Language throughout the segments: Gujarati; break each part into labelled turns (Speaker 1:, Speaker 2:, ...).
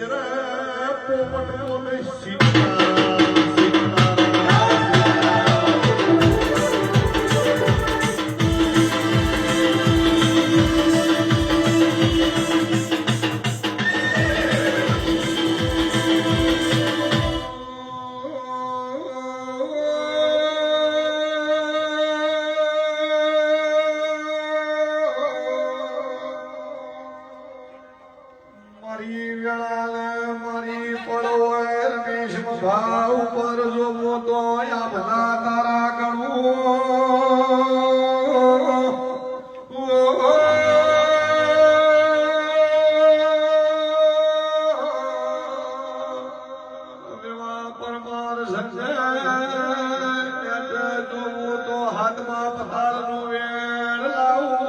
Speaker 1: પોપટ બોલે સીતારામ ભાવ પર જોવો તો આ બધા તારા કણું પરમાર જોવું તો હાથમાં પથારનું વેણ લાવું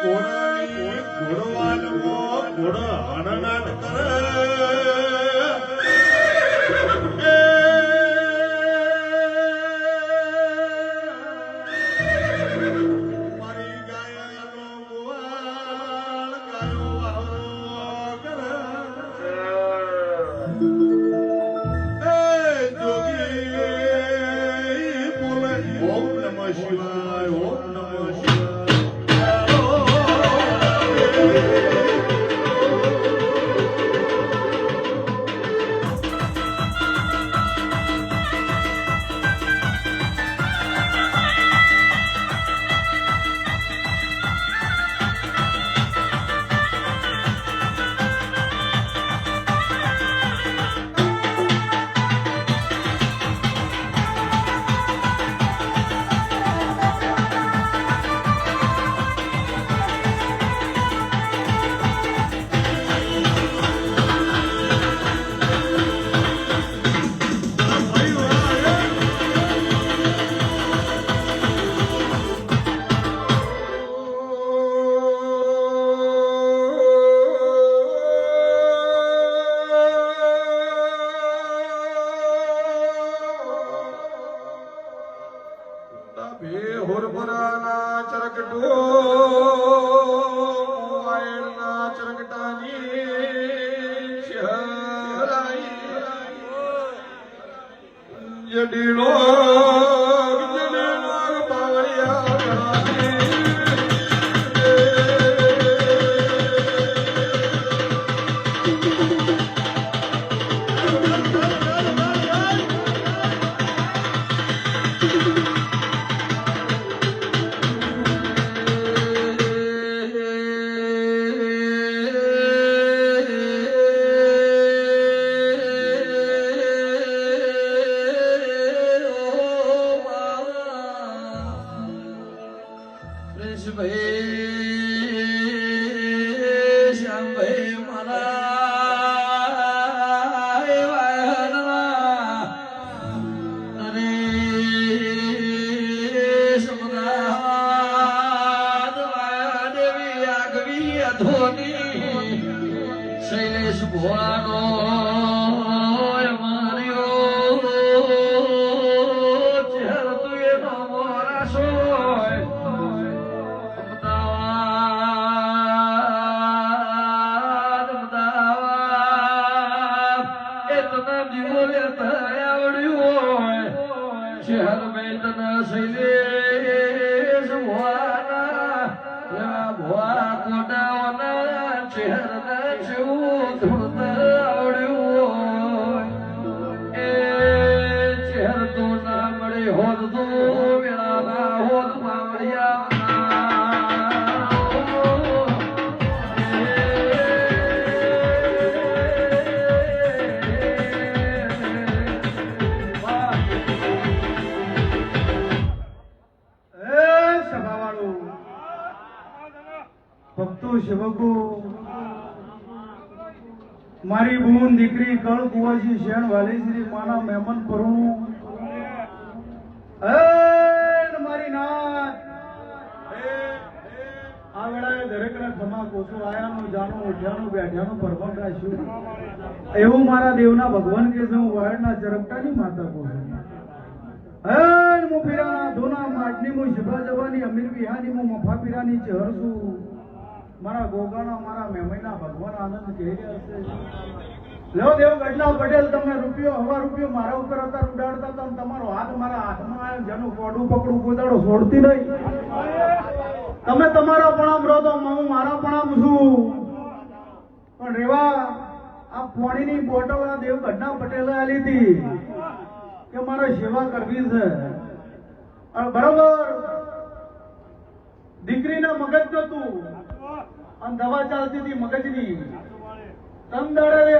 Speaker 1: ઘોડાની ઘોડવાલમાં ઘોડા હણનાટ કરે શૈલેષ ભોળાનો મારી બૂન દીકરી કળ કુંવરજી શેણ વાલી શ્રી માના મહેમાન કરું મારી નાથ આ વેળાએ દરેકના ખમા કોસો આયાનું જાનું ઉઠ્યાનું બેઠ્યાનું પરબન રાખ્યું એવું મારા દેવના ભગવાન કે હું વાયડના ચરકટાની માતા કોશું હું પીરાના ધોના માટની હું શિભા જવાની અમીર વિહાની હું મફા પીરાની ચહર છું મારા ગોગાના મારા મેમઈના ભગવાન આનંદ કહી રહ્યા છે લો દેવ ગઢલા પટેલ તમે રૂપિયો હવા રૂપિયો મારા ઉપર અત્યારે ઉડાડતા હતા તમારો હાથ મારા હાથમાં આવ્યો જેનું કોડું પકડું કોદાડો છોડતી નહીં તમે તમારા પણામ રહો તો હું મારા પણામ છું પણ રેવા આ પાણીની બોટલ આ દેવ ગઢના પટેલે આલી હતી કે મારે સેવા કરવી છે બરોબર દીકરીના મગજ નતું અને દવા ચાલતી હતી મગજની તંદડે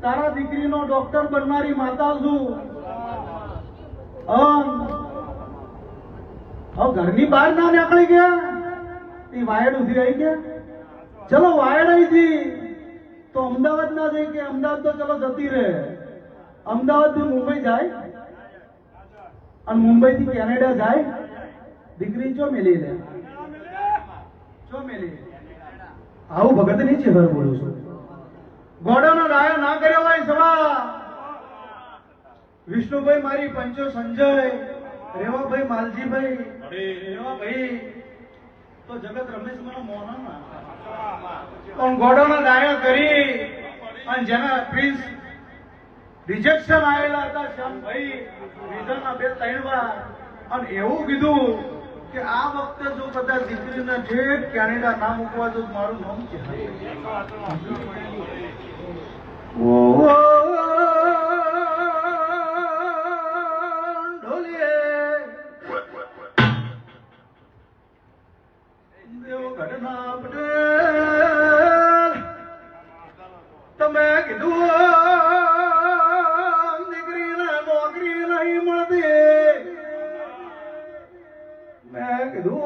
Speaker 1: તારા દીકરીનો ડોક્ટર બનનારી માતા છું ઘરની બહાર ના નીકળી ગયા એ વાયડ ઉધી આવી ગયા ચલો વાયડ આવી હતી તો અમદાવાદ ના જઈ કે અમદાવાદ તો ચલો જતી રહે અમદાવાદ થી મુંબઈ જાય અને મુંબઈ થી કેનેડા જાય દીકરી ચો મેલી લે ચો મેલી આવું ભગત ની ચહેર બોલું છું ગોડાનો રાયો ના કર્યો હોય સવા વિષ્ણુભાઈ મારી પંચો સંજય રેવાભાઈ માલજીભાઈ રેવાભાઈ તો જગત રમેશ મને મોહન પણ ગોડાનો રાયો કરી અને જેના પ્રિન્સ રિજેક્શન આવેલા હતા શ્યામભાઈ રીઝનના 2-3 વાર અને એવું કીધું કે આ વખતે જો કદાચ દીકરીને ઠેઠ કેનેડા ના મૂકવા જો મારું નામ છે દેવ ઘટના પટેલ તમે કીધું દીકરીને નોકરી નહીં મળતી મેં કીધું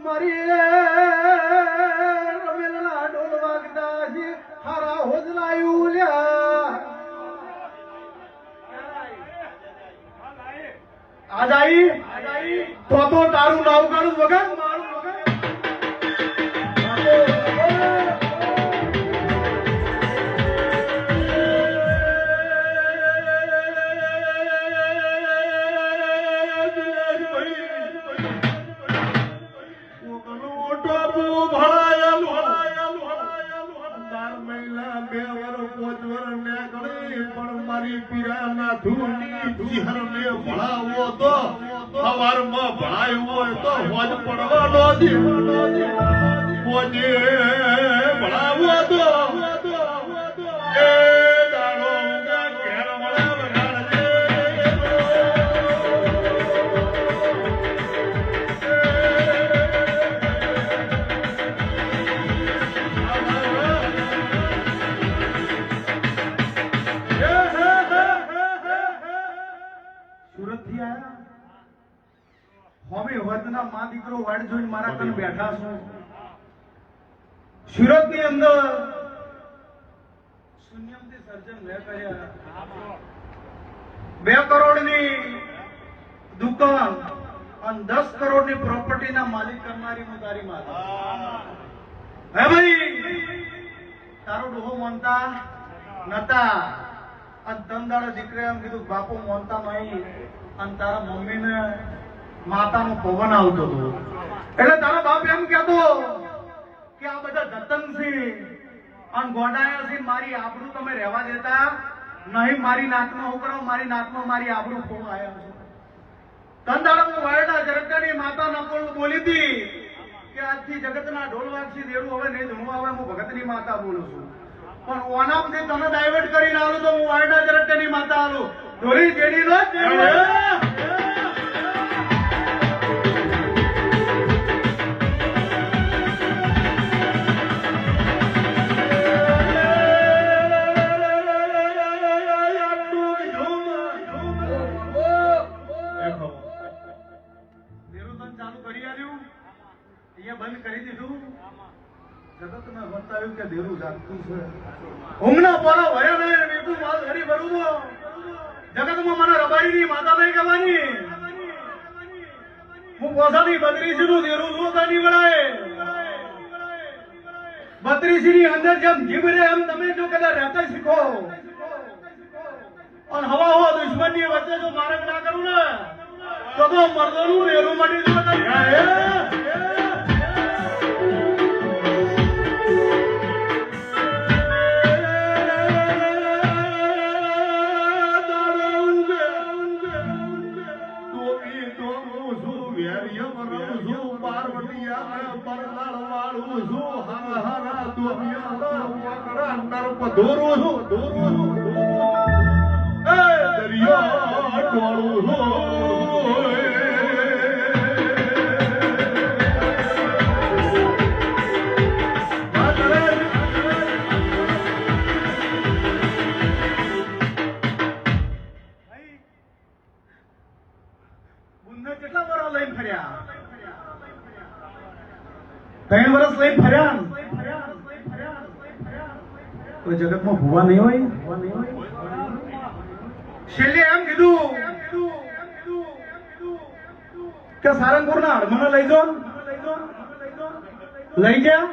Speaker 1: મારી રમેલના ઢોલ વાગતા છે હારા હોજલાયું લ્યા આજ આઈ તો તારું નામ કાઢું વગર મારું
Speaker 2: સવારમાં ભણાયું હોય તો હોજ પડવાનો હોજે ભણાવો તો એ દાડો ઉગા ઘેર વળા વગાડજે
Speaker 1: સુરત થી આયા હોમી હોદના માં દીકરો વાડ જોઈને મારા કન બેઠા છું સુરત ની અંદર શૂન્યમથી સર્જન મેં કર્યા 2 કરોડની દુકાન અને 10 કરોડની પ્રોપર્ટીના માલિક કરનારી હું તારી માતા હે ભાઈ તારો ડોહો મોનતા નતા અને ધંધાડા દીકરે એમ કીધું બાપુ મોનતા નહીં અને તારા મમ્મીને માતાનો પવન આવતો હતો એટલે તારા બાપ એમ કહેતો કે આ બધા જતન છે અને ગોડાયા છે મારી આબરૂ તમે રહેવા દેતા નહીં મારી નાકમાં હું કરો મારી નાકમાં મારી આબરૂ ખોળ આવ્યા છે ધંધાડા હું વાયડા જગતની માતા નકોલ બોલી હતી કે આજથી જગતના ઢોલ વાગથી દેરું હવે નહીં ધૂણું આવે હું ભગતની માતા બોલું છું પણ ઓનામથી તને ડાયવર્ટ કરીને આવું તો હું વાયડા જગતની માતા આવું ઢોલી જેડી નો બંધ કરી દીધું જગત ને બતાવ્યું કે દેરું જાગતું છે ઊંઘના પોરા ભયા નહીં મીઠું માલ ઘડી ભરું તો જગતમાં મને રબારીની માતા નહીં કહેવાની હું પોસાની બત્રીસી નું દેરું જોતા નહીં વળાય 32 ની અંદર જેમ જીવ રહે એમ તમે જો કદાચ રહેતા શીખો અને હવા હો દુશ્મન ની વચ્ચે જો મારક ના કરું ને તો મર્દોનું રેલું મટી જતું કેટલા વર્ષ લઈને ફર્યા 3 વર્ષ લઈને ફર્યા કોઈ જગતમાં ભૂવા નહીં હોય છેલ્લે એમ કીધું કે સારંગપુરના હડમણે લઈ જાઓ લઈ ગયા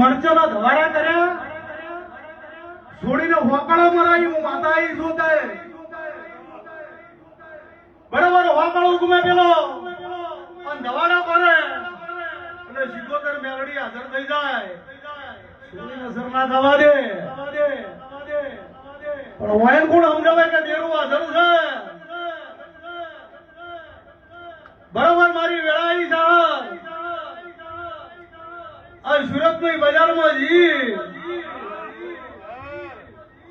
Speaker 1: મરચોના ધવાડા કર્યા છોડીને હોકળો મરાઈ હું માતા આવી શું થાય બરાબર હોકળો ગુમે પેલો અને ધવાડા કરે એટલે સિકોતર મેલડી હાજર થઈ જાય છોડીને અસર ના થવા દે પણ વાયન કોણ સમજાવે કે દેરું હાજર છે બરાબર મારી વેળા આવી સાહેબ આ સુરતની બજારમાં જી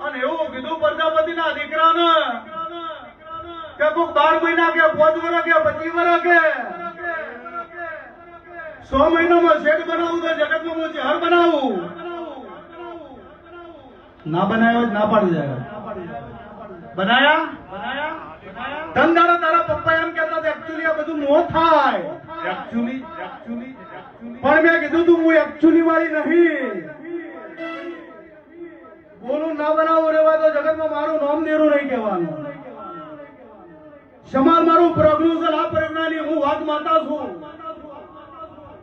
Speaker 1: અને એવું કીધું પ્રજાપતિના દીકરાને કે કોક 12 મહિના કે 5 વર્ષ કે 25 વર્ષ કે 100 મહિનામાં શેડ બનાવું તો જગતમાં હું જહર બનાવું ના બનાવ્યો જ ના પાડી જાય બનાયા ધંધાડા તારા પપ્પા એમ કહેતા હતા એકચ્યુઅલી આ બધું નો થાય એકચ્યુઅલી પણ મેં કીધું તું હું એકચ્યુઅલી વાળી નહીં બોલું ના બનાવું રેવા તો જગતમાં મારું નામ દેરું નહીં કહેવાનું સમાર મારું પ્રજ્ઞું છે આ પ્રજ્ઞાની હું વાત માતા છું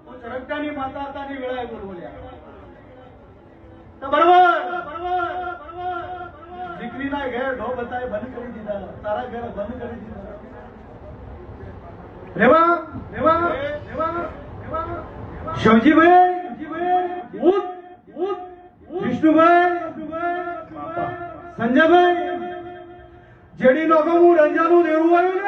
Speaker 1: હું ચરકટાની માતા હતાની વેળાએ બોલ્યા તો બરાબર દીકરીના ઘેર ઢો બતાય બંધ કરી દીધા તારા ઘેર બંધ કરી દીધા રેવા શિવજીભાઈ વિષ્ણુભાઈ સંજયભાઈ જેડી નો હું રંજાનું દેવું આવ્યું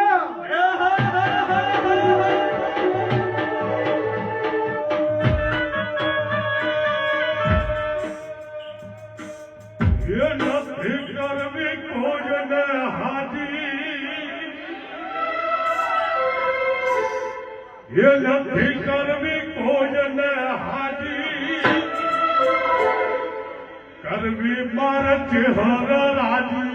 Speaker 2: ये નથી કરવી ભોજન હાજી કરવી માર ચહેર રાજી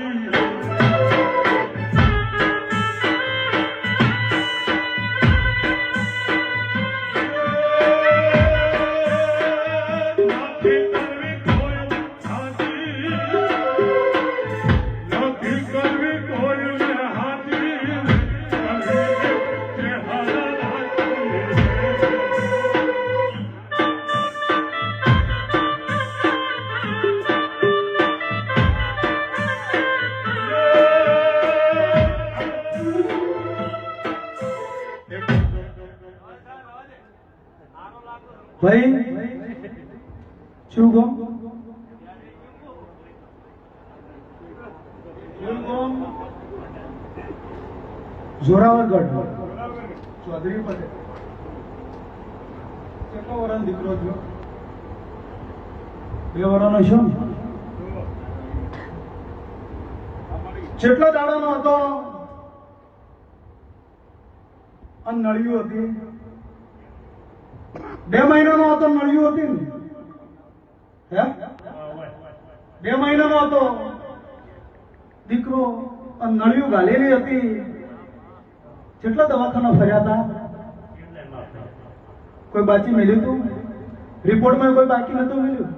Speaker 1: ભાઈ શું ગો જોરાવરગઢ ચૌધરી પટેલ કેટલો વર્ષનો દીકરો થયો 2 વર્ષનો છો કેટલો દાડાનો હતો અને નળિયું હતી 2 મહિનાનો હતો નળિયું હતી ને 2 મહિનાનો હતો દીકરો અને નળિયું ગાલેલી હતી કેટલા દવાખાના ફર્યા હતા કોઈ બાકી મળ્યું તું રિપોર્ટમાં કોઈ બાકી નતું મળ્યું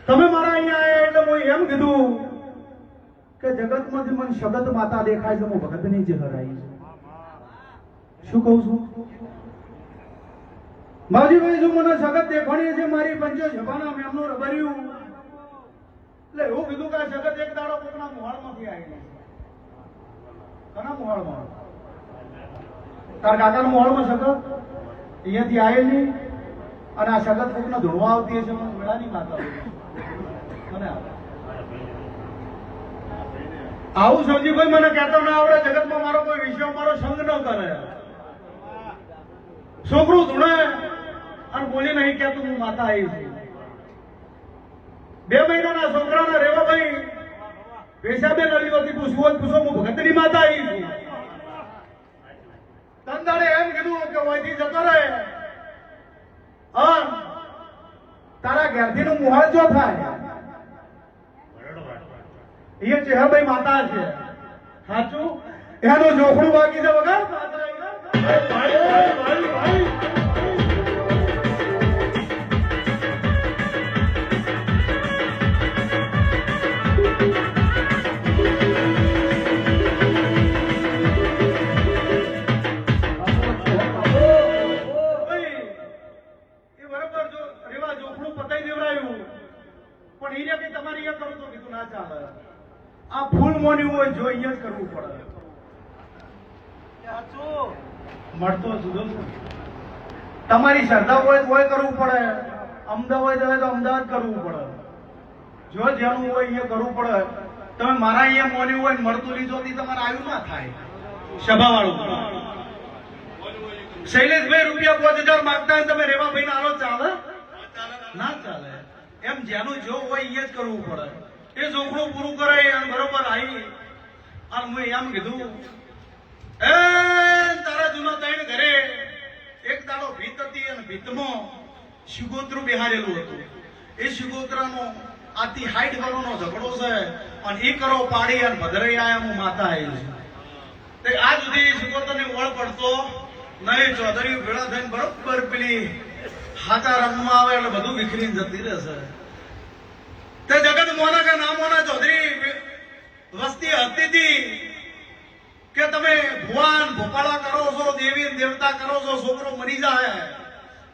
Speaker 1: તમે મારા અહીંયા આવ્યા એટલે હું એમ કીધું કે જગતમાંથી મને શગત માતા દેખાય છે હું ભગતની જ હરાઈ શું કહું છું માવજીભાઈ જો મને જગત દેખાણી છે મારી પંચો જબાના મેમનું રબર્યું એટલે એવું કીધું કે આ જગત એક દાડો કોકના મોહાળમાંથી આવેલા મોહાળમાં તાર કાકાના મોહાળમાં સગત અહીંયાથી આવેલી અને આ સગત કોકનો ધોળવા આવતી હશે મને મેળાની માતા મને આવું સમજીભાઈ મને કહેતો ના આવડે જગતમાં મારો કોઈ વિષય મારો સંગ ન કરે છોકરું ધૂણે અને બોલી નહીં કહેતું હું માતા આવી છું 2 મહિનાના છોકરાના રેવા ભાઈ પેશાબે લડીઓથી પૂછવું હોય પૂછો હું ભગતની માતા આવી છું તંદાડે એમ કીધું કે વહીથી જતો રહે તારા ઘેરથી નું મુહાળ જો થાય એ ચેહરભાઈ માતા છે સાચું એનું જોખડું બાકી છે વગર આ ફૂલ મોની હોય જો અહીંયા જ કરવું પડે મળતો જુદો તમારી શ્રદ્ધા હોય તો હોય કરવું પડે અમદાવાદ હોય તો અમદાવાદ કરવું પડે જો જેનું હોય અહીંયા કરવું પડે તમે મારા અહીંયા મોની હોય મળતું લીધો તમારે આવ્યું ના થાય સભા વાળું શૈલેષભાઈ રૂપિયા 5000 માંગતા હોય તમે રેવાભાઈ ના આલો ચાલે ના ચાલે એમ જેનું જો હોય અહીંયા જ કરવું પડે એ જોખડું પૂરું કરે અને બરોબર આવી અને મેં એમ કીધું એ તારા જૂના ત્રણ ઘરે એક દાડો ભીત હતી અને ભીતમાં શિગોતરું બેહારેલું હતું એ શિગોતરાનો આથી 60 કરોડનો ઝઘડો છે અને એ કરો પાડી અને ભદરાઈ આયા હું માતા આવી છું તે આ સુધી શિગોતરની ઓળ પડતો નહીં ચૌધરી ભેળા થઈને બરોબર પેલી હાચા રંગમાં આવે એટલે બધું વિખરીને જતી રહેશે તે જગત મોના કે નામ મોના ચૌધરી વસ્તી હતી હતી કે તમે ભુવાન ભોપાળા કરો છો દેવી દેવતા કરો છો છોકરો મરી જાય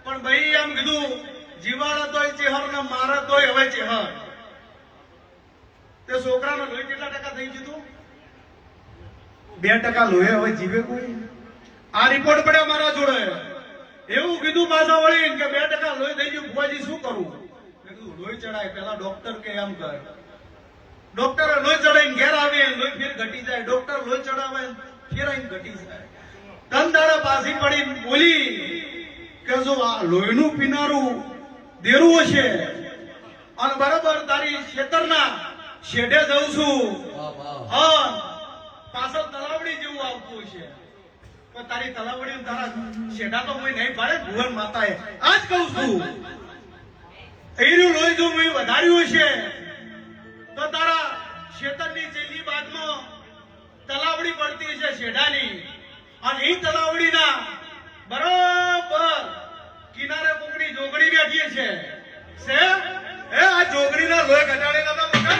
Speaker 1: પણ ભાઈ એમ કીધું જીવાડા તોય ચેહર ને મારે તોય હવે ચેહર તે છોકરાનો લોહી કેટલા ટકા થઈ ગયું 2% લોહી હવે જીવે કોઈ આ રિપોર્ટ પડ્યા મારા જોડે એવું કીધું પાછા વળી કે 2% લોહી થઈ ગયું ભુવાજી શું કરું લોહી ચડાય પેલા ડોક્ટર કે એમ કહે ડોક્ટર લોહી ચડાઈને ઘેર આવે લોહી ફેર ઘટી જાય ડોક્ટર લોહી ચડાવે ફેર આઈને ઘટી જાય તન દાડા પાછી પડી બોલી કે જો આ લોહીનું પીનારું દેરું હશે અને બરાબર તારી ખેતરના શેઢે જઉં છું હા પાછળ તલાવડી જેવું આવતું છે પણ તારી તલાવડી તારા શેઢા તો કોઈ નહીં પાડે ભુવન માતાએ આજ કહું છું એનું લોહી જો મેં વધાર્યું હશે તો તારા ખેતરની છેલ્લી બાજુમાં તલાવડી પડતી છે શેઢાની અને એ તલાવડીના બરોબર કિનારે કોકડી જોગડી બેઠી છે એ આ જોગડીના લોહી ઘટાડેલા હતા મગર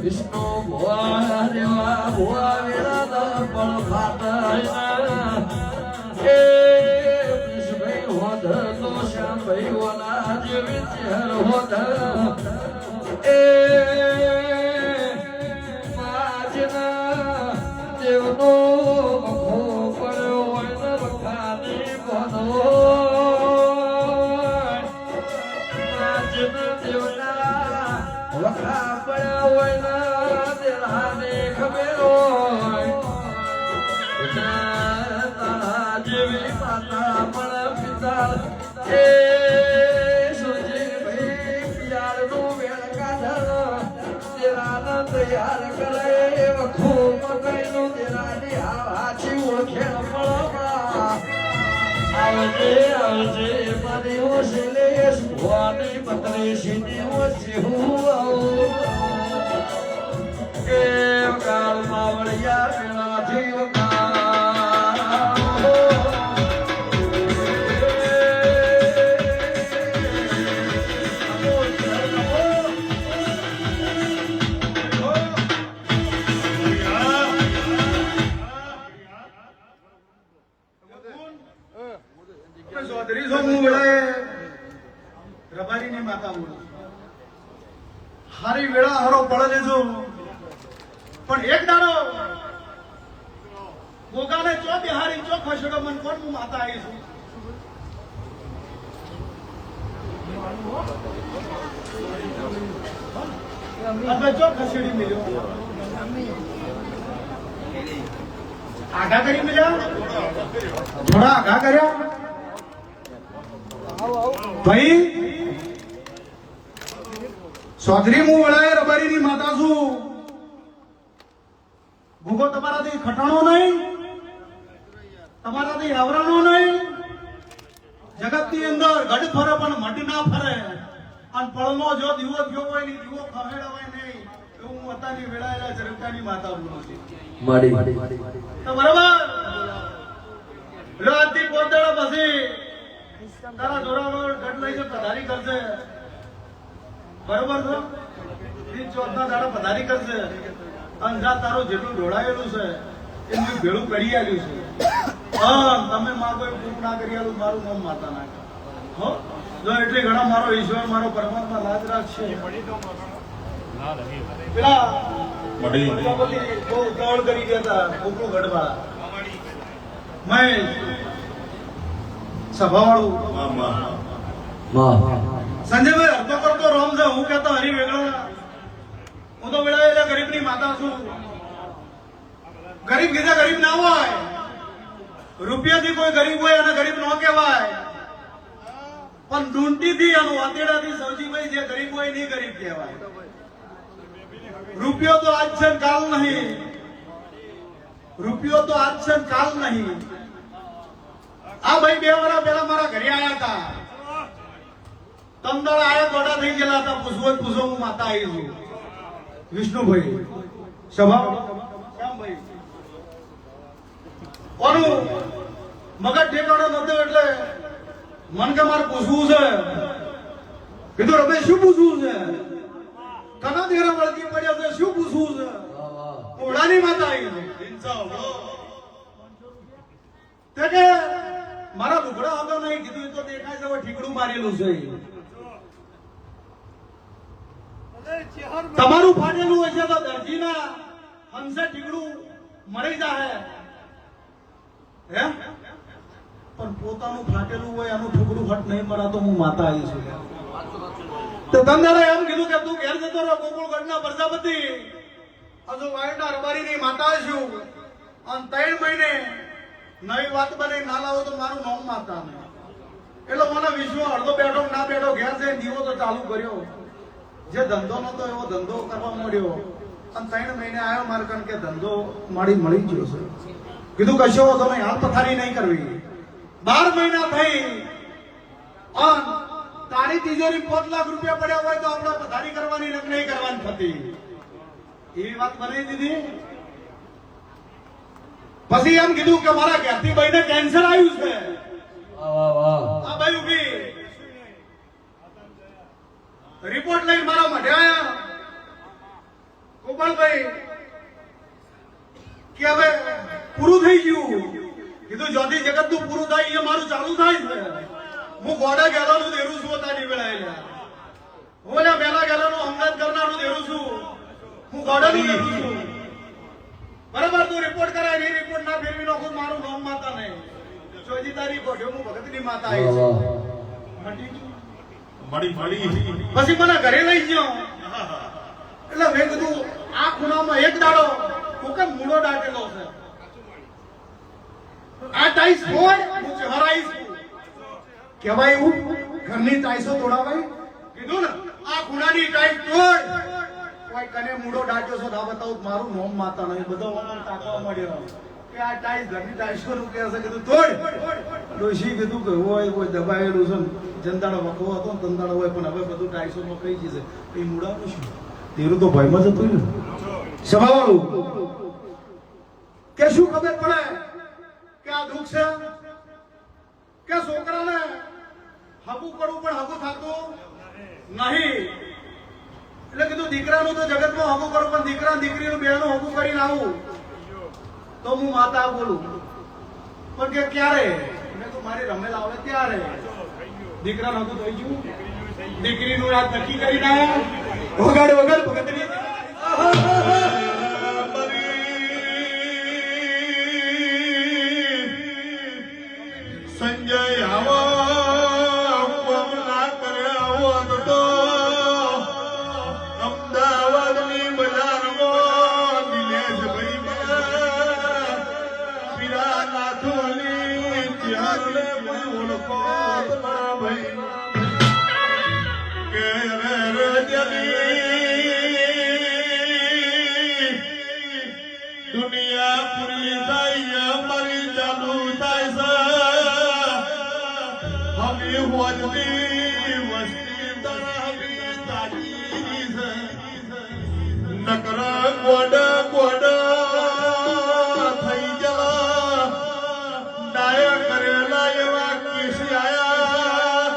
Speaker 3: વિષ્ણુ ભુવા દેવા ભુવા વેળા પણ ફાટા એ વિષ્ણુભાઈ હોધ તો શ્યામભાઈ ઓલા જેવી ચહેર હોધ એ માજના દેવનો મખો પડ્યો હોય ને બખાની બનો માજના દેવના વખા પડ્યા હોય ના દેરાને ખબર હોય તારા જેવી માતા પણ પિતા એ સુજી ભાઈ પિયારનું વેળ કાઢ દેરાના તૈયાર કરે વખો મકાઈનું દેરાની આછી ઓળખે મળવા આવજે આવજે મારી ઓશલે ભવાની પતરે સીધી જીવું કે કાળમાં વળ્યા પેલા જીવ
Speaker 1: ચૌધરી છો હું વેળાએ રબારીની માતા બોલું હારી વેળા હારો પડે લેજો પણ એક દાડો ગોગાને ચો બિહારી ચો ખસેડો મન કોણ હું માતા આવી છું અમે ચો ખસેડી મળ્યો આઘા કરી મળ્યા થોડા આઘા કર્યા ભાઈ ચૌધરી હું વડાએ રબારીની માતા છું ભૂગો તમારાથી ખટાણો નહીં તમારાથી આવરણો નહીં જગતની અંદર ગઢ ફરે પણ મઢ ના ફરે અને પળનો જો દીવો થયો હોય ને દીવો ખમેડાવાય નહીં એવું હું અત્યારની વેળાએલા ઝરકટાની માતા બોલું છું તો બરાબર આજથી પોતાના પછી તારા જોરાવર ગઢ લઈને પધારી કરશે બરોબર છો તીન ચોથના દાડા પધારી કરશે અને જા તારું જેટલું ઢોળાયેલું છે એનું ભેળું કરી આવ્યું છે તમે માં કોઈ પૂરું ના કરી આલું મારું નામ માતા નાખે હો જો એટલે ઘણા મારો ઈશ્વર મારો પરમાત્મા લાજ રાખશે પેલા પ્રજાપતિ બહુ ઉતાવળ કરી ગયા હતા કોકડું ગઢવાળા મેં સભાવાળું સંજયભાઈ અડધો કરતો રોમ છે હું કહેતો હરી વેગળા હું તો વેળાયેલા ગરીબની માતા છું ગરીબ કીધા ગરીબ ના હોય રૂપિયાથી કોઈ ગરીબ હોય અને ગરીબ ન કહેવાય પણ ડૂંટીથી અને વાતેડાથી સૌજીભાઈ જે ગરીબ હોય નહીં ગરીબ કહેવાય રૂપિયો તો આજ છે કાલ નહીં રૂપિયો તો આજ છે કાલ નહીં આ ભાઈ 2 વર્ષ પહેલા મારા ઘરે આયા હતા તમદાળ આયા ગોડા થઈ ગયેલા હતા પૂછો હું માતા આવી છું વિષ્ણુભાઈ સભા શ્યામભાઈ ઓનું મગજ ઠેકાણો નતો એટલે મન કે મારે પૂછવું છે કીધું રમેશ શું પૂછવું છે કના દેરા વળગી પડ્યા છે શું પૂછવું છે ઓળાની માતા આવી છે કે મારા લુગડા આગળ નહીં કીધું એ તો દેખાય છે ઠીકડું મારેલું છે તમારું ફાટેલું હોય છે તો દરજીના હંસે ઠીકડું મળી જાય હે પણ પોતાનું ફાટેલું હોય એનું ઠીકડું ફટ નહીં મળે તો હું માતા આવી છું તો તંદારે એમ કીધું કે તું ઘેર જતો રહો ગોકુળગઢના પ્રજાપતિ હજુ વાયડા રબારીની માતા છું અને 3 મહિને નવી વાત બને ના લાવો તો મારું નામ માતા એટલે મને વિશ્વ અડધો બેઠો ના બેઠો ઘેર જઈને દીવો તો ચાલુ કર્યો જે ધંધો નતો એવો ધંધો કરવા મળ્યો અને 3 મહિને આવ્યો મારે કારણ કે ધંધો મળી ગયો છે કીધું કશો તો નહીં હાલ પથારી નહીં કરવી 12 મહિના થઈ અને તારી તિજોરી 5 લાખ રૂપિયા પડ્યા હોય તો આપણે પથારી કરવાની નહીં કરવાની થતી એવી વાત બની દીધી પછી એમ કીધું કે મારા ઘરથી ભાઈને કેન્સર આવ્યું છે આ ભાઈ ઉભી રિપોર્ટ લઈને મારા મઢે આયા ગોપાલભાઈ કે હવે પૂરું થઈ ગયું કીધું જ્યોતિ જગત નું પૂરું થાય એ મારું ચાલુ થાય છે હું ગોડા ગેલાનું દેરું છું તારી વેળાએ હું બેલા ગેલાનું અમદાવાદ કરનારું દેરું છું હું ગોડાનું દેરું છું બરાબર તું રિપોર્ટ કરાય નહીં રિપોર્ટ ના ફેરવી નાખું મારું નામ માતા નહીં ચોજી તારીખ ગોઠ્યો હું ભગતની માતા આવી છું પછી મને ઘરે લઈ ગયો એટલે મેં કીધું આ ખૂણામાં એક દાડો કોકે મૂળો દાટેલો છે આ ટાઈસ હોય હું ચહરાઈશ કેવાય એવું ઘરની ટાઈસો તોડાવાય કીધું ને આ ખૂણાની ટાઈસ તોડ કોઈ કને મૂળો દાટ્યો છે ના બતાવું મારું નામ માતા નહીં બધો મને તાકવા મળ્યો કે આ ટાઈસ ઘરની 250 રૂપિયા છે કીધું તોડ ડોશી કીધું કે હોય કોઈ દબાયેલું છે ને જનતાનો વખો હતો ને તંદાળો હોય પણ હવે બધું 250 માં કઈ જશે એ મૂડાનું શું તેરું તો ભયમાં જતું ને સભાવાળું કે શું ખબર પડે કે આ દુઃખ છે કે છોકરાને હગું કરવું પણ હગું થતું નહીં એટલે કીધું દીકરાનું તો જગતમાં હગું કરું પણ દીકરા દીકરીનું બેનું હગું કરીને આવું તો હું માતા બોલું પણ કે ક્યારે મેં તો મારી રમેલ આવે ત્યારે દીકરાનું હગું થઈ ગયું દીકરીનું યાદ નક્કી કરીને આવ્યા વગાડ વગર ભગતની
Speaker 2: સંજય આવો ના કરે આવો તો અમદાવાદની બજારમાં દિનેશભાઈ પીરા નાથોની ત્યારને કોઈ ઓળખો ના ભાઈ કે રે દુનિયા પૂરી થાય અમારી ચાલુ થાય છે હમી હોજની વસ્તી તરાવી તાજી છે નકર ગોડ ગોડ થઈ જલા ડાયા કરેલા એવા કેસ આયા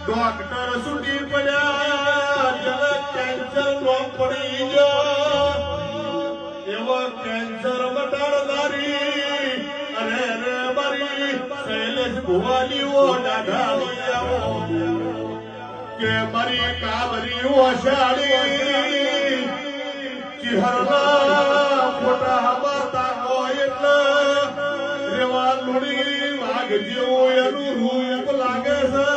Speaker 2: ડોક્ટર સુધી પડ્યા જલ કેન્સર નો પડી ગયો એવો કેન્સર મટાડનારી અરે રે મારી શૈલેષ ભુવાનીઓ દાઢા લઈ આવો કે મારી કાબરી ઓશાળી ચિહરના ફોટા હમાતા હોય એટલે રેવા લુણી વાઘ જેવું એનું રૂપ લાગે છે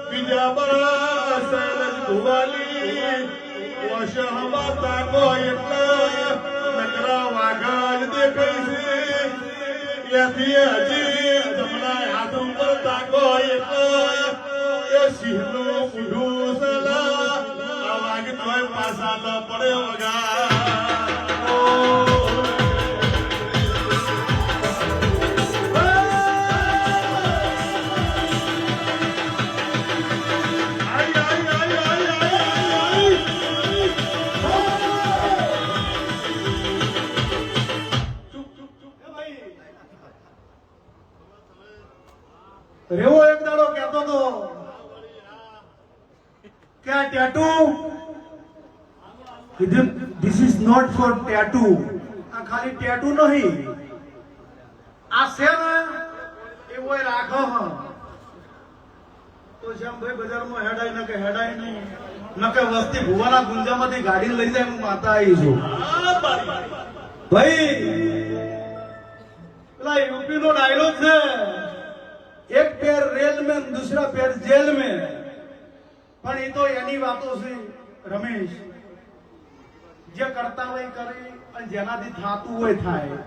Speaker 2: બીજા બરા શૈલેષ ભુવાની ઓશહમાતા હોય એટલે નકરા વાઘા જ દેખાય છે એથી હજી જમણા હાથ ઉપર તાકો એટલે એ સિંહનું મૂઢું સલા આ વાઘ તોય પાછા ન પડે વગા
Speaker 1: રેવો એક દાડો કહેતો તો કે આ tattoo this is not for tattoo આ ખાલી ટેટુ નહીં આ છે ને એવો રાખો હ તો શ્યામભાઈ બજારમાં હેડાય ન કે હેડાય નહીં ન કે વસ્તી ભુવાના ગુંજામાંથી ગાડી લઈ જાય હું માતા આવી છું ભાઈ પેલા યુપી નો ડાયલોગ છે एक पैर रेल में दूसरा पैर जेल में પણ એ તો એની વાતો છે રમેશ જે કરતા હોય કરી અને જેનાથી થાતું હોય થાય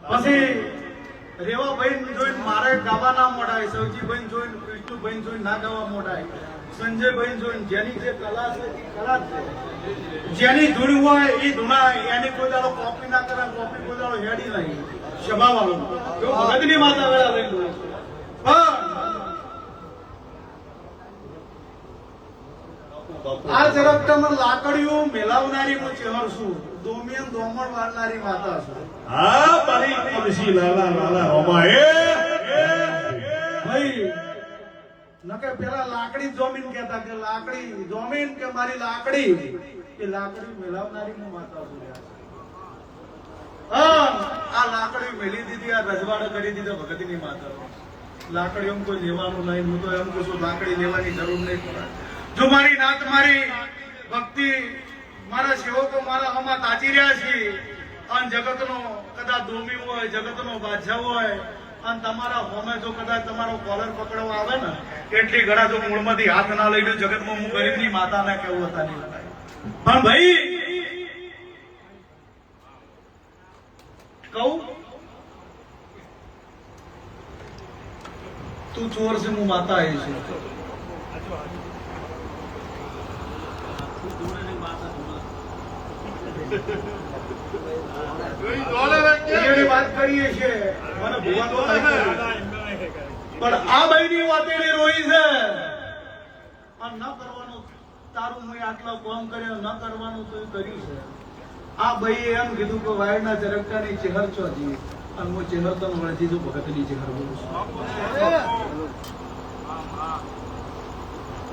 Speaker 1: પછી રેવાભાઈ જોઈને મારે ગાવા ના મોડાય સવજીભાઈ જોઈને કૃષ્ણભાઈ જોઈને ના ગાવા મોડાય સંજયભાઈ જોઈને જેની જે કલા છે એ કલા છે જેની ધૂન હોય એ ધૂનાય એની કોઈ દાડો કોપી ના કરે કોપી કોઈ દાડો હેડી નહીં સભા વાળો જો ભગતની માતા વેળા લઈ લો આ ઝરકટામાં લાકડીઓ મેલાવનારી હું ચહેર છું દોમિયન દોમણ વાળનારી માતા છું
Speaker 2: હા મારી કમસી લાલા લાલા રોમાએ
Speaker 1: ભાઈ નકે પેલા લાકડી જોમીન કહેતા કે લાકડી જોમીન કે મારી લાકડી એ લાકડી મેલાવનારી હું માતા છું આ લાકડી મેલી દીધી આ રજવાડો કરી દીધો ભગતની માતા લાકડીઓ કોઈ લેવાનું નહીં હું તો એમ કહું છું લાકડી લેવાની જરૂર નહીં પડે જો મારી નાત મારી ભક્તિ મારા સેવકો મારા હમા તાજી રહ્યા છે અને જગતનો કદાચ દોમી હોય જગતનો બાદશાહ હોય અને તમારા હોમે જો કદાચ તમારો કોલર પકડવા આવે ને એટલી ઘડા જો મૂળમાંથી હાથ ના લઈ લો જગતમાં હું ગરીબની માતા ના કેવું હતા નહીં પણ ભાઈ કહું તું ચોર છે હું માતા આવી છું એની વાત કરીએ છીએ મને ભૂવા તો પણ આ ભાઈની વાતે ની રોઈ છે આ ન કરવાનું તારું મેં આટલા કામ કર્યો ન કરવાનું તો કર્યું છે આ ભાઈએ એમ કીધું કે વાયરના ચરકટાની ચહેર ચોજી અને હું ચહેર તો વળતી છું ભગતની ચહેર બોલું છું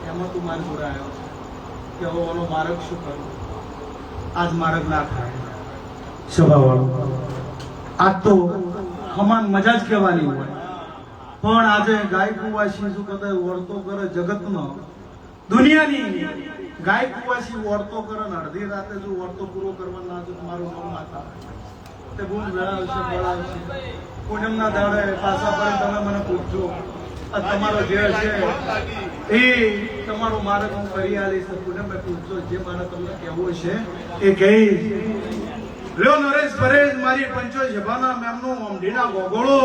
Speaker 1: એમાં તું મારી જોડે આવ્યો છે કે હવે ઓનો માર્ગ શું કરું આજ માર્ગ ના થાય સ્વભાવવાળો આજ તો હમાન મજા જ કહેવાની હોય પણ આજે ગાય કુવાસી શું કદાચ વર્તો કરે જગતનો દુનિયાની ગાય કુવાસી વર્તો કરે ને અડધી રાતે જો વર્તો પૂરો કરવા ના જો મારું મન માતા તે બહુ વેળાવશે બળાવશે પૂનમના દાડે પાછા પર તમે મને પૂછજો આ તમારો જે છે એ તમારો માર્ગ હું કરી આલીશ પૂનમ પૂછજો જે મારે તમને કહેવું છે એ કહીશ લ્યો નરેશ પરેશ મારી પંચો સભાના મેમનું અમઢીના ગોગોળો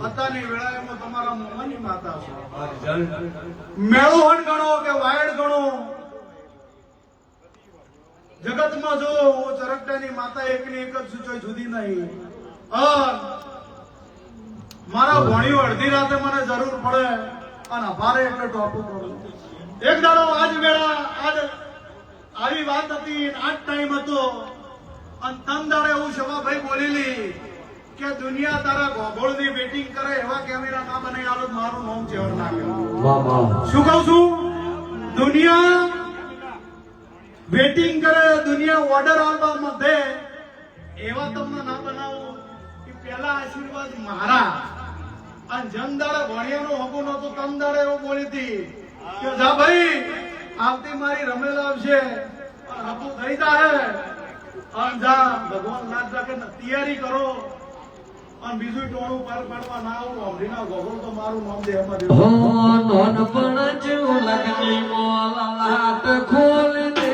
Speaker 1: અત્યારની વેળાએમાં તમારા મોમાની માતા છે મેળોહણ ગણો કે વાયડ ગણો જગતમાં જો ચરકટાની માતા એકની એક જ સૂચો જુદી નહીં મારા ભણ્યું અડધી રાતે મને જરૂર પડે અને ભારે એટલે ટોપું કરું એક દાડો આજ વેળા આજ આવી વાત હતી આજ ટાઈમ હતો અને તન દાડે એવું શોભાભાઈ બોલેલી કે દુનિયા તારા ગોગોળની વેટિંગ કરે એવા કેમેરા ના બને આલો મારું નામ ચેવર ના કહેવાય શું કહું છું દુનિયા વેટિંગ કરે દુનિયા ઓર્ડર આલવા માંગે એવા તમને ના બનાવો કે પહેલા આશીર્વાદ મારા અને જમદાડે ભણિયાનો હગો નતો તમદાડે એવું બોલી હતી કે જા ભાઈ આવતી મારી રમેલા આવશે અને હગું થઈ જાય અને જા ભગવાન નાથ રાખે તૈયારી કરો અને બીજું ટોણું પાર પાડવા ના આવું અમરીના ગોગોળ તો મારું નામ દે એમાં દેવું
Speaker 3: નોનપણ જેવું લગની મોલાત ખોલ દે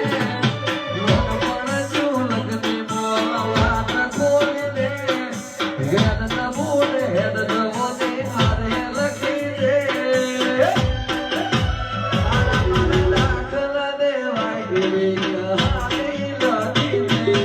Speaker 3: નોનપણ જેવું લગની મોલાત ખોલ દે હેડ ન બોલે હેડ ન બોલે આરે લખી દે દાખલા દેવાય એવી કહાની લખી દે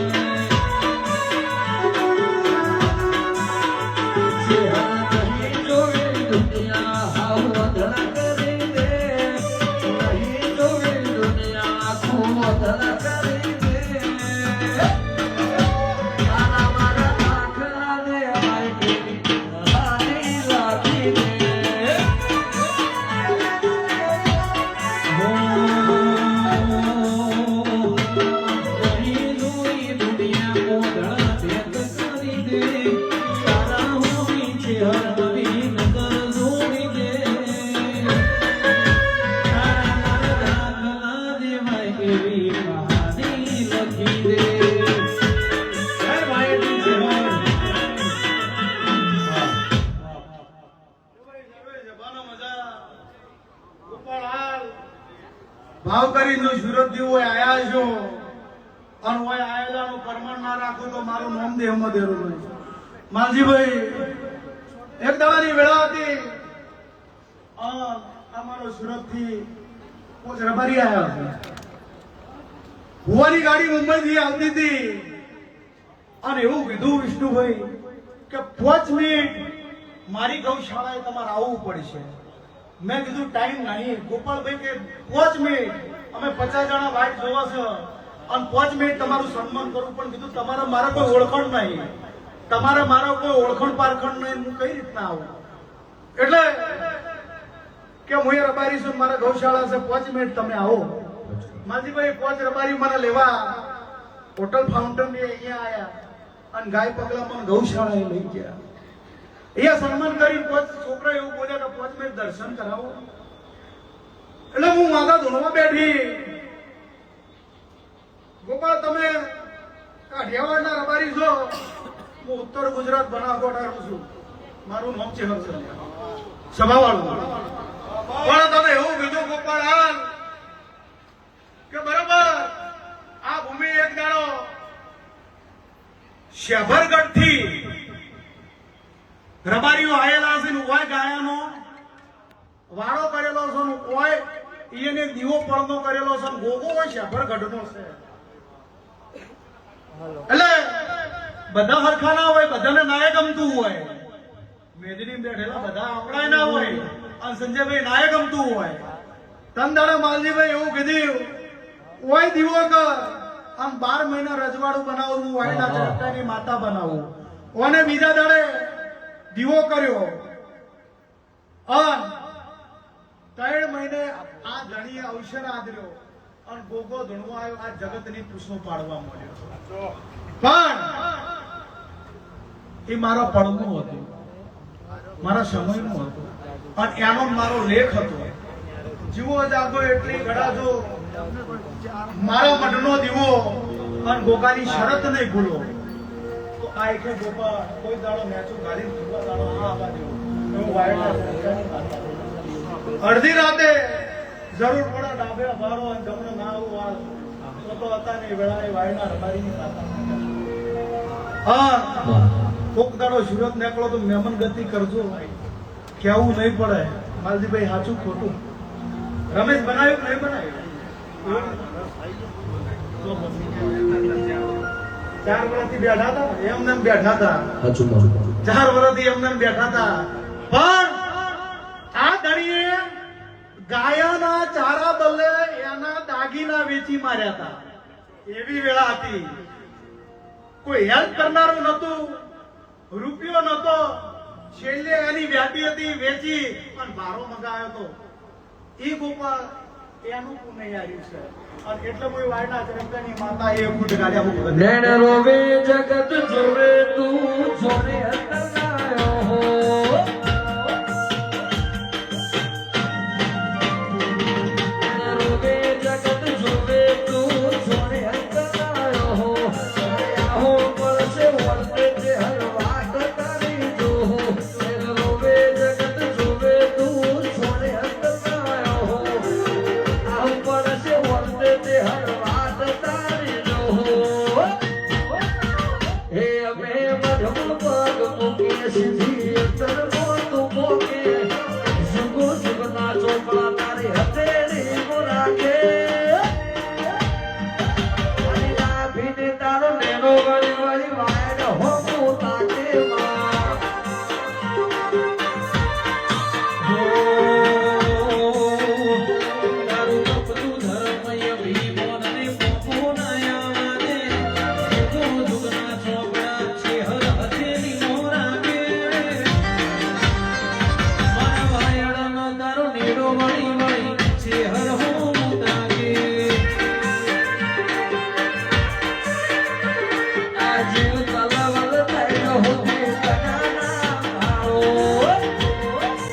Speaker 1: ભાવકરી નું સુરત થી હોય આયા છો અને હોય આયેલા નું પરમાણ ના રાખો તો મારું નામ દે હમદેરું નહીં માલજીભાઈ એક દાડાની વેળા હતી અમારો સુરત થી પોચ રબારી આવ્યા હતા ભુવાની ગાડી મુંબઈ થી આવતી હતી અને એવું કીધું વિષ્ણુભાઈ કે 5 મિનિટ મારી ગૌશાળાએ તમારે આવવું પડશે મેં કીધું ટાઈમ નહીં ગોપાલભાઈ કે 5 મિનિટ અમે 50 જણા વાઇટ જોવા છે અને 5 મિનિટ તમારું સન્માન કરું પણ કીધું તમારા મારા કોઈ ઓળખણ નહીં તમારા મારા કોઈ ઓળખણ પારખણ નહીં હું કઈ રીતના આવું એટલે કે હું રબારી છું મારા ગૌશાળા છે 5 મિનિટ તમે આવો માલજીભાઈ 5 રબારી મને લેવા હોટલ ફાઉન્ટેન ની અહીંયા આયા અને ગાય પગલામાં ગૌશાળાએ લઈ ગયા અહીંયા સન્માન કરી 5 છોકરા એવું બોલ્યા કે 5 મિનિટ દર્શન કરાવો એટલે હું માતા ધૂણમાં બેઠી ગોપાલ તમે કાઠિયાવાડના રબારી છો હું ઉત્તર ગુજરાત બનાસકાંઠા રહું છું મારું નામ છે હર્ષલ સભાવાળું પણ તમે એવું કીધું ગોપાલ કે બરોબર આ ભૂમિ એક દાડો શેભરગઢ થી રબારીઓ આયેલા છે ઓય ગાયાનો વાળો કરેલો છે ઓય એને દીવો પડનો કરેલો છે ગોગો હોય શેભરગઢનો છે એટલે બધા હરખા ના હોય, બધાને નાયક ગમતું હોય. મેદની બેઠેલા બધા આપણા ના હોય અને સંજયભાઈ નાયક ગમતું હોય. તંદાડા માલજીભાઈ એવું કીધું ઓય દીવો કર આમ 12 મહિના રજવાડું બનાવવું, વાયના ચરકટાની માતા બનાવવું. ઓને બીજા દાડે દીવો કર્યો અને 3 મહિને આ ધણીએ અવસર આદર્યો અને ગોગો ધણવા આવ્યો. આ જગતની પૂછો પાડવા માંડ્યો. પણ એ મારા પળનું હતું, મારા સમયનું હતું અને એનો મારો લેખ હતો. જીવો જાગો એટલી ગળાજો, મારા મઢનો દીવો અને ગોગાની શરત નહીં ભૂલો. તો આ એક ગોપા કોઈ દાડો મેચું ગાડી ભૂલવા દાડો આ આવા દેવો એવું વાયડા. અડધી રાતે જરૂર પડે ડાબે ભારો અને જમણે ના આવું તો હતા ને વેળાએ વાયડા રબારીની ખાતા. હા કોક દાડો સુરત નીકળો તો મહેમાન ગતિ કરજો, કેવું નહીં પડે. માલજીભાઈ સાચું ખોટું રમેશ બનાવ્યું નહીં બનાવ્યું? 4 વર્ષથી બેઠા હતા એમને બેઠા હતા, 4 વર્ષથી એમને બેઠા હતા. પણ આ દળીએ ગાયાના ચારા બદલે એના દાગીના વેચી માર્યા હતા. એવી વેળા હતી. કોઈ હેલ્પ કરનારું નતું, રૂપિયો નતો. છેલ્લે એની વ્યાપી હતી, વેચી અને ભારો મગાવ્યો હતો. એ ગોપાલ એનું પુણ્ય આવ્યું છે અને એટલે કોઈ વાયડા ચરકટાની માતા એ ફૂટ ગાડ્યા.
Speaker 3: નૈણ રોવે જગત જોવે તું જોને અંતરાયો હો. નૈણ રોવે જગત જોવે તું જોને અંતરાયો હો. આહો પરસે વર્તે તે હલવા કતારી જો હો. નૈણ રોવે જગત જોવે તું જોને અંતરાયો હો. આહો પરસે વર્તે તે હલવા